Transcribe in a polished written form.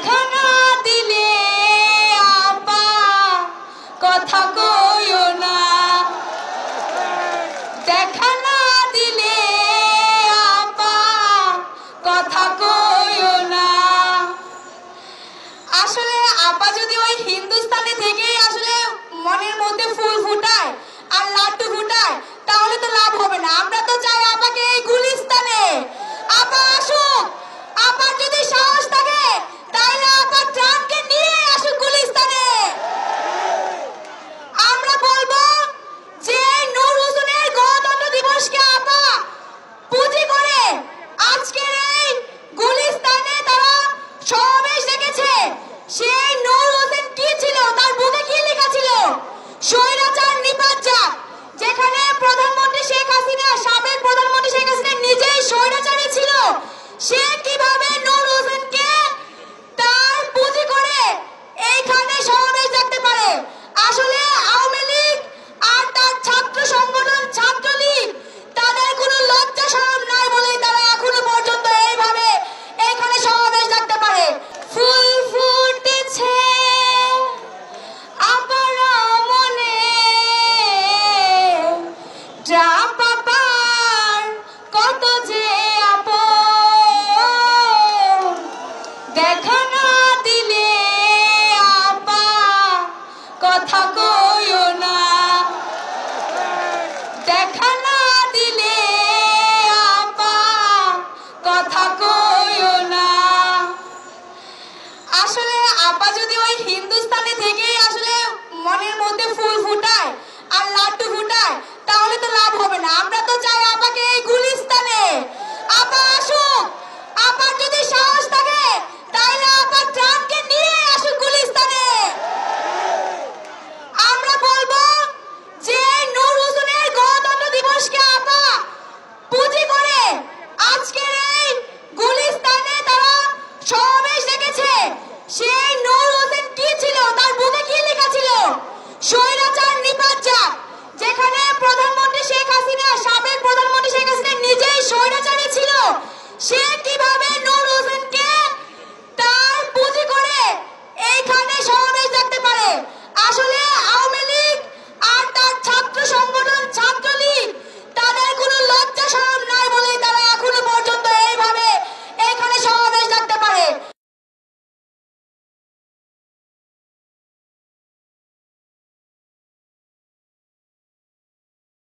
দেখা না দিলে আপা কথা কইও না, দেখা না দিলে আপা কথা কইও না। আসলে আপা যদি ওই হিন্দুস্তানে থেকেই আসলে মনের মধ্যে ফুল ফুটায় আর লাড্ডু ফুটায় তাহলে তো লাভ হবে না। আমরা তো চাই আপাকে এই গুলিস্তানে। আপা আসুক, আপার যদি সাহস থাকে তাহলে আপা ট্রাককে নিয়ে আসুক গুলিস্তানে। আমরা বলবো যে নূর হোসেনের গণতন্ত্র দিবসকে আপা পুঁজি করে আজকের এই গুলিস্তানে তারা সমাবেশ ডেকেছে। সেই নূর হোসেন কি ছিল, তার বুকে কি লেখা ছিল? স্বৈরাচার নিপাত যাক। যেখানে প্রধানমন্ত্রী শেখ হাসিনা, সাবেক প্রধানমন্ত্রী শেখ হাসিনা নিজেই স্বৈরাচারী ছিল, সে কিভাবে নূর হোসেনকে তার পুঁজি করে এইখানে সমাবেশ দেখতে পারে? আসলে আওয়ামী লীগ আর তার ছাত্র সংগঠন ছাত্রলীগ তাদের কোনো লজ্জা শরম নাই বলেই তারা এখনো পর্যন্ত এইভাবে এখানে সমাবেশ দেখতে পারে। ফুল ফুটেছে আবার মনে, পাপার কত যে আপন, দেখা না দিলে আপা কথা কইও না, দেখা না দিলে আপা কথা কইও না। আসলে আপা যদি ওই হিন্দুস্তানে থেকেই আসলে মনের মধ্যে ফুল ফুটায় আর লাড্ডু ফুটায় তাহলে তো লাভ হবে না। আমরা তো চাই আপাকে এই গুলিস্তানে। আপা আসুক, আপার যদি সাহস থাকে তাহলে আপা ট্রাককে নিয়ে আসুক গুলিস্তানে। আমরা বলবো যে নূর হোসেনের গণতন্ত্র দিবসকে আপা পুঁজি করে আজকের এই গুলিস্তানে তারা সমাবেশ ডেকেছে। সেই নূর হোসেন কি ছিল, তার বুকে কি লেখা ছিল? স্বৈরাচার নিপাত যাক। যেখানে প্রধানমন্ত্রী শেখ হাসিনা, সাবেক প্রধানমন্ত্রী শেখ হাসিনা নিজেই স্বৈরাচারী ছিল, সে কিভাবে